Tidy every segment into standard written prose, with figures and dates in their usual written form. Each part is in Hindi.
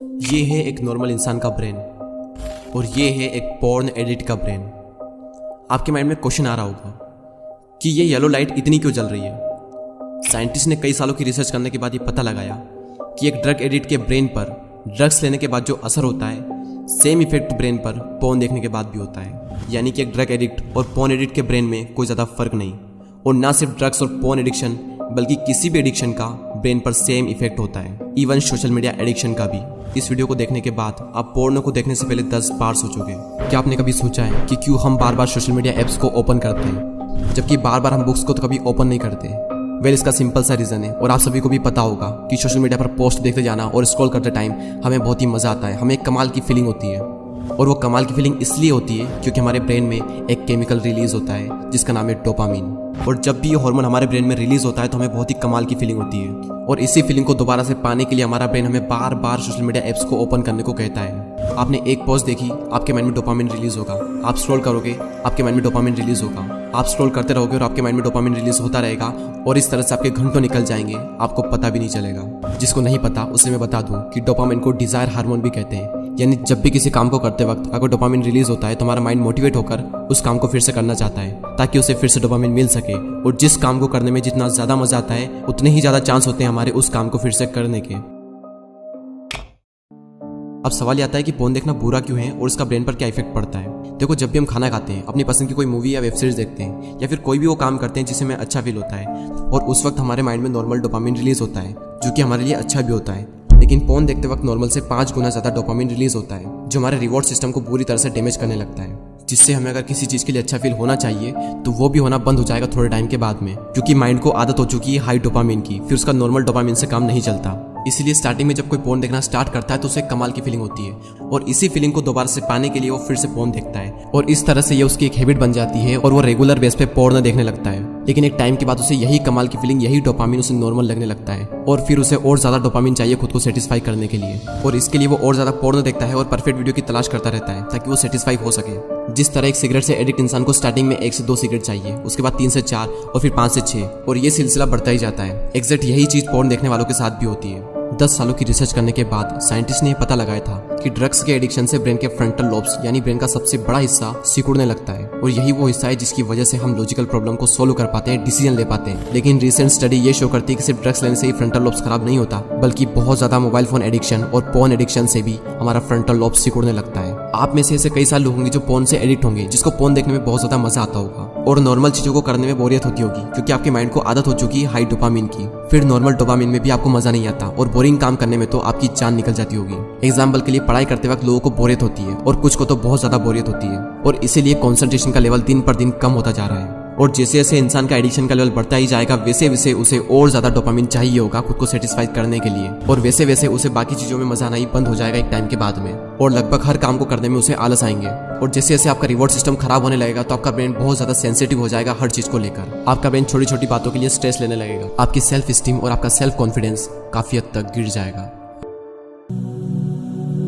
ये है एक नॉर्मल इंसान का ब्रेन और ये है एक पॉर्न एडिट का ब्रेन। आपके माइंड में क्वेश्चन आ रहा होगा कि ये येलो लाइट इतनी क्यों जल रही है। साइंटिस्ट ने कई सालों की रिसर्च करने के बाद ये पता लगाया कि एक ड्रग एडिट के ब्रेन पर ड्रग्स लेने के बाद जो असर होता है सेम इफेक्ट ब्रेन पर पॉर्न देखने के बाद भी होता है। यानी कि एक ड्रग एडिक्ट और पॉर्न एडिक्ट के ब्रेन में कोई ज़्यादा फर्क नहीं, और ना सिर्फ ड्रग्स और पॉर्न एडिक्शन बल्कि किसी भी एडिक्शन का ब्रेन पर सेम इफेक्ट होता है, इवन सोशल मीडिया एडिक्शन का भी। इस वीडियो को देखने के बाद आप पोर्नो को देखने से पहले 10 बार सोचोगे। क्या आपने कभी सोचा है कि क्यों हम बार बार सोशल मीडिया ऐप्स को ओपन करते हैं जबकि बार बार हम बुक्स को तो कभी ओपन नहीं करते। वेल, इसका सिंपल सा रीज़न है और आप सभी को भी पता होगा कि सोशल मीडिया पर पोस्ट देखते जाना और स्क्रॉल करते टाइम हमें बहुत ही मज़ा आता है, हमें एक कमाल की फीलिंग होती है। और वो कमाल की फीलिंग इसलिए होती है क्योंकि हमारे ब्रेन में एक केमिकल रिलीज होता है जिसका नाम है डोपामिन। और जब भी ये हार्मोन हमारे ब्रेन में रिलीज होता है तो हमें बहुत ही कमाल की फीलिंग होती है, और इसी फीलिंग को दोबारा से पाने के लिए हमारा ब्रेन हमें बार बार सोशल मीडिया ऐप्स को ओपन करने को कहता है। आपने एक पोस्ट देखी, आपके माइंड में डोपामिन रिलीज होगा। आप स्क्रॉल करोगे, आपके माइंड में डोपामिन रिलीज होगा। आप स्क्रॉल करते रहोगे और आपके माइंड में डोपामिन रिलीज होता रहेगा, और इस तरह से आपके घंटों निकल जाएंगे, आपको पता भी नहीं चलेगा। जिसको नहीं पता उसे मैं बता दूं कि डोपामिन को डिजायर हार्मोन भी कहते हैं। यानी जब भी किसी काम को करते वक्त अगर डोपामिन रिलीज होता है तो हमारा माइंड मोटिवेट होकर उस काम को फिर से करना चाहता है ताकि उसे फिर से डोपामिन मिल सके। और जिस काम को करने में जितना ज्यादा मजा आता है उतने ही ज्यादा चांस होते हैं हमारे उस काम को फिर से करने के। अब सवाल आता है कि पोर्न देखना बुरा क्यों है और इसका ब्रेन पर क्या इफेक्ट पड़ता है। देखो, जब भी हम खाना खाते हैं, अपनी पसंद की कोई मूवी या वेब सीरीज देखते हैं या फिर कोई भी वो काम करते हैं जिससे हमें अच्छा फील होता है, और उस वक्त हमारे माइंड में नॉर्मल डोपामिन रिलीज होता है जो कि हमारे लिए अच्छा भी होता है। लेकिन पोर्न देखते वक्त नॉर्मल से 5 गुना ज्यादा डोपामिन रिलीज होता है जो हमारे रिवॉर्ड सिस्टम को बुरी तरह से डैमेज करने लगता है, जिससे हमें अगर किसी चीज के लिए अच्छा फील होना चाहिए तो वो भी होना बंद हो जाएगा थोड़े टाइम के बाद में, क्योंकि माइंड को आदत हो चुकी है हाई डोपामिन की, फिर उसका नॉर्मल डोपामिन से काम नहीं चलता। इसीलिए स्टार्टिंग में जब कोई पोर्न देखना स्टार्ट करता है तो उसे कमाल की फीलिंग होती है, और इसी फीलिंग को दोबारा से पाने के लिए वो फिर से पोर्न देखता है, और इस तरह से ये उसकी एक हैबिट बन जाती है और वो रेगुलर बेस पे पोर्न देखने लगता है। लेकिन एक टाइम के बाद उसे यही कमाल की फीलिंग, यही डोपामिन उसे नॉर्मल लगने लगता है, और फिर उसे और ज्यादा डोपामिन चाहिए खुद को सेटिस्फाई करने के लिए, और इसके लिए वो और ज्यादा पोर्न देखता है और परफेक्ट वीडियो की तलाश करता रहता है ताकि वो सेटिस्फाई हो सके। जिस तरह एक सिगरेट से एडिक्ट इंसान को स्टार्टिंग में 1 से 2 सिगरेट चाहिए, उसके बाद 3 से 4 और फिर 5 से 6, और ये सिलसिला बढ़ता ही जाता है। एग्जैक्ट यही चीज पोर्न देखने वालों के साथ भी होती है। 10 सालों की रिसर्च करने के बाद साइंटिस्ट ने यह पता लगाया था कि ड्रग्स के एडिक्शन से ब्रेन के फ्रंटल लोब्स यानी ब्रेन का सबसे बड़ा हिस्सा सिकुड़ने लगता है, और यही वो हिस्सा है जिसकी वजह से हम लॉजिकल प्रॉब्लम को सोल्व कर पाते हैं, डिसीजन ले पाते हैं। लेकिन रिसेंट स्टडी ये शो करती है कि सिर्फ ड्रग्स लेने से ही फ्रंटल लोब्स खराब नहीं होता, बल्कि बहुत ज्यादा मोबाइल फोन एडिक्शन और पोर्न एडिक्शन से भी हमारा फ्रंटल लोब सिकुड़ने लगता है। आप में से ऐसे कई सारे लोग होंगे जो पोर्न से एडिक्ट होंगे, जिसको पोर्न देखने में बहुत ज्यादा मजा आता होगा और नॉर्मल चीजों को करने में बोरियत होती होगी, क्योंकि आपके माइंड को आदत हो चुकी है हाई डोपामिन की। फिर नॉर्मल डोपामिन में भी आपको मजा नहीं आता और बोरिंग काम करने में तो आपकी जान निकल जाती होगी। एग्जाम्पल के लिए, पढ़ाई करते वक्त लोगों को बोरियत होती है और कुछ को तो बहुत ज्यादा बोरियत होती है, और इसीलिए कंसंट्रेशन का लेवल दिन पर दिन कम होता जा रहा है। और जैसे जैसे इंसान का एडिक्शन का लेवल बढ़ता ही जाएगा वैसे वैसे उसे और ज्यादा डोपामिन चाहिए होगा खुद को सेटिस्फाई करने के लिए, और वैसे वैसे उसे बाकी चीजों में मजा आना ही बंद हो जाएगा एक टाइम के बाद में, और लगभग हर काम को करने में उसे आलस आएंगे। और जैसे जैसे आपका रिवॉर्ड सिस्टम खराब होने लगेगा तो आपका ब्रेन बहुत ज्यादा सेंसिटिव हो जाएगा हर चीज को लेकर। आपका ब्रेन छोटी छोटी बातों के लिए स्ट्रेस लेने लगेगा, आपकी सेल्फ स्टीम और आपका सेल्फ कॉन्फिडेंस काफी हद तक गिर जाएगा।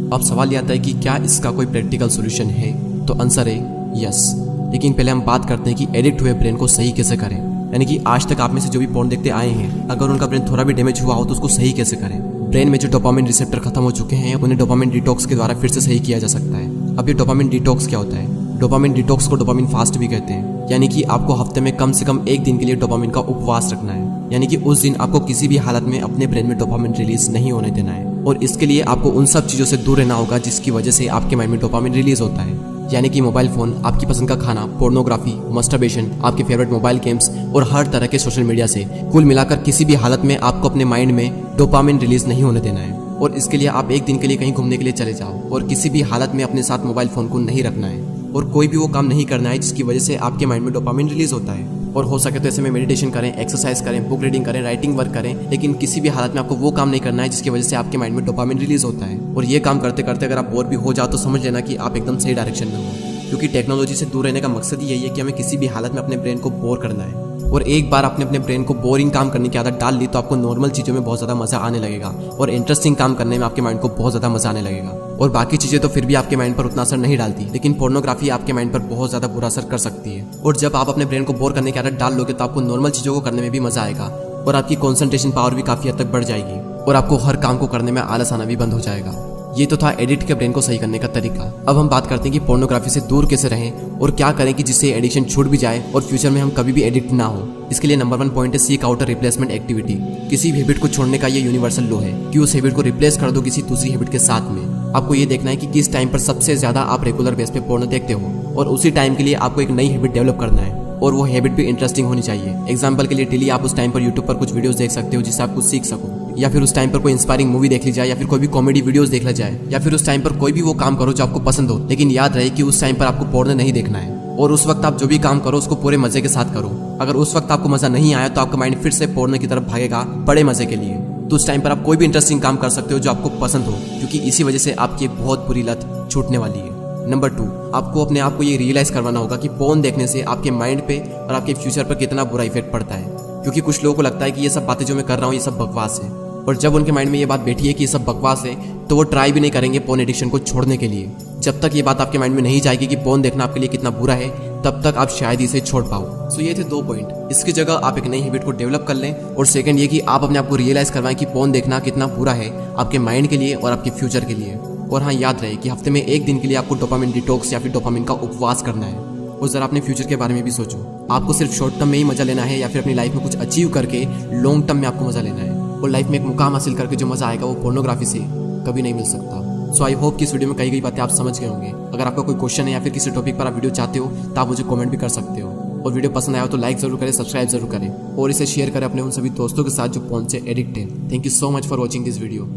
अब सवाल यह आता है कि क्या इसका कोई प्रैक्टिकल सोल्यूशन है, तो आंसर है यस। लेकिन पहले हम बात करते हैं कि एडिक्ट हुए ब्रेन को सही कैसे करें। यानी कि आज तक आप में से जो भी पोर्न देखते आए हैं, अगर उनका ब्रेन थोड़ा भी डैमेज हुआ हो तो उसको सही कैसे करें। ब्रेन में जो डोपामिन रिसेप्टर खत्म हो चुके हैं उन्हें डोपामिन डिटॉक्स के द्वारा फिर से सही किया जा सकता है। अब ये डोपामिन डिटॉक्स क्या होता है? डोपामिन डिटॉक्स को डोपामिन फास्ट भी कहते हैं, यानी कि आपको हफ्ते में कम से कम 1 दिन के लिए डोपामिन का उपवास रखना है। यानी कि उस दिन आपको किसी भी हालत में अपने ब्रेन में डोपामिन रिलीज नहीं होने देना है, और इसके लिए आपको उन सब चीजों से दूर रहना होगा जिसकी वजह से आपके माइंड में डोपामिन रिलीज होता है। यानी कि मोबाइल फोन, आपकी पसंद का खाना, पोर्नोग्राफी, मस्टरबेशन, आपके फेवरेट मोबाइल गेम्स और हर तरह के सोशल मीडिया से कुल मिलाकर किसी भी हालत में आपको अपने माइंड में डोपामिन रिलीज नहीं होने देना है। और इसके लिए आप 1 दिन के लिए कहीं घूमने के लिए चले जाओ, और किसी भी हालत में अपने साथ मोबाइल फोन को नहीं रखना है, और कोई भी वो काम नहीं करना है जिसकी वजह से आपके माइंड में डोपामिन रिलीज होता है। और हो सके तो ऐसे में मेडिटेशन करें, एक्सरसाइज करें, बुक रीडिंग करें, राइटिंग वर्क करें, लेकिन किसी भी हालत में आपको वो काम नहीं करना है जिसकी वजह से आपके माइंड में डोपामिन रिलीज होता है। और ये काम करते करते अगर आप बोर भी हो जाओ तो समझ लेना कि आप एकदम सही डायरेक्शन में हो, क्योंकि टेक्नोलॉजी से दूर रहने का मकसद ही यही है कि हमें किसी भी हालत में अपने ब्रेन को बोर करना है। और एक बार आपने अपने ब्रेन को बोरिंग काम करने की आदत डाल ली तो आपको नॉर्मल चीज़ों में बहुत ज़्यादा मजा आने लगेगा, और इंटरेस्टिंग काम करने में आपके माइंड को बहुत ज़्यादा मजा आने लगेगा। और बाकी चीज़ें तो फिर भी आपके माइंड पर उतना असर नहीं डालती, लेकिन पोर्नोग्राफी आपके माइंड पर बहुत ज़्यादा बुरा असर कर सकती है। और जब आप अपने ब्रेन को बोर करने की आदत डाल लोगे तो आपको नॉर्मल चीज़ों को करने में भी मजा आएगा, और आपकी कॉन्सेंट्रेशन पावर भी काफ़ी हद तक बढ़ जाएगी, और आपको हर काम को करने में आलस आना भी बंद हो जाएगा। ये तो था एडिक्ट के ब्रेन को सही करने का तरीका। अब हम बात करते हैं कि पोर्नोग्राफी से दूर कैसे रहें और क्या करें कि जिससे एडिक्शन छूट भी जाए और फ्यूचर में हम कभी भी एडिक्ट ना हो। इसके लिए नंबर 1 पॉइंट है seek out a replacement activity. किसी भी हैबिट को छोड़ने का ये यूनिवर्सल लॉ है कि उस हैबिट को रिप्लेस कर दो किसी दूसरी हैबिट के साथ में। आपको ये देखना है कि किस टाइम पर सबसे ज्यादा आप रेगुलर बेस पे पोर्नो देखते हो और उसी टाइम के लिए आपको एक नई हैबिट डेवलप करना है और वो हैबिट भी इंटरेस्टिंग होनी चाहिए। एग्जांपल के लिए डेली आप उस टाइम पर यूट्यूब पर कुछ वीडियोस देख सकते हो जिससे आप कुछ सीख सको, या फिर उस टाइम पर कोई इंस्पायरिंग मूवी देख ली जाए, या फिर कोई भी कॉमेडी वीडियोस देख ला जाए, या फिर उस टाइम पर कोई भी वो काम करो जो आपको पसंद हो। लेकिन याद रहे कि उस टाइम पर आपको पोर्नो नहीं देखना है और उस वक्त आप जो भी काम करो उसको पूरे मजे के साथ करो। अगर उस वक्त आपको मजा नहीं आया तो आपका माइंड फिर से पोर्नो की तरफ भागेगा बड़े मजे के लिए। तो उस टाइम पर आप कोई भी इंटरेस्टिंग काम कर सकते हो जो आपको पसंद हो, क्योंकि इसी वजह से आपकी एक बहुत बुरी लत छूटने वाली है। नंबर 2, आपको अपने आप को ये रियलाइज करवाना होगा कि पोर्न देखने से आपके माइंड पे और आपके फ्यूचर पर कितना बुरा इफेक्ट पड़ता है। क्योंकि कुछ लोगों को लगता है कि ये सब बातें जो मैं कर रहा हूँ ये सब बकवास है, और जब उनके माइंड में ये बात बैठी है कि ये सब बकवास है तो वो ट्राई भी नहीं करेंगे पोर्न एडिक्शन को छोड़ने के लिए। जब तक ये बात आपके माइंड में नहीं जाएगी कि पोर्न देखना आपके लिए कितना बुरा है, तब तक आप शायद इसे छोड़ पाओ। सो ये थे 2 पॉइंट। इसकी जगह आप एक नई हैबिट को डेवलप कर लें, और सेकंड ये कि आप अपने आप को रियलाइज करवाएं कि पोर्न देखना कितना बुरा है आपके माइंड के लिए और आपके फ्यूचर के लिए। और हाँ, याद रहे कि हफ्ते में 1 दिन के लिए आपको डोपामिन डिटॉक्स या फिर डोपामिन का उपवास करना है। और जरा अपने फ्यूचर के बारे में भी सोचो। आपको सिर्फ शॉर्ट टर्म में ही मजा लेना है या फिर अपनी लाइफ में कुछ अचीव करके लॉन्ग टर्म में आपको मजा लेना है? और लाइफ में एक मुकाम हासिल करके जो मजा आएगा वो पोर्नोग्राफी से कभी नहीं मिल सकता। सो आई होप कि इस वीडियो में कई गई बातें आप समझ गए होंगे। अगर आपका कोई क्वेश्चन है या फिर किसी टॉपिक पर आप वीडियो चाहते हो तो आप मुझे कमेंट भी कर सकते हो। और वीडियो पसंद आया हो तो लाइक जरूर करें, सब्सक्राइब जरूर करें और इसे शेयर करें अपने उन सभी दोस्तों के साथ जो पोर्न से एडिक्ट है। Thank you so much for watching this video.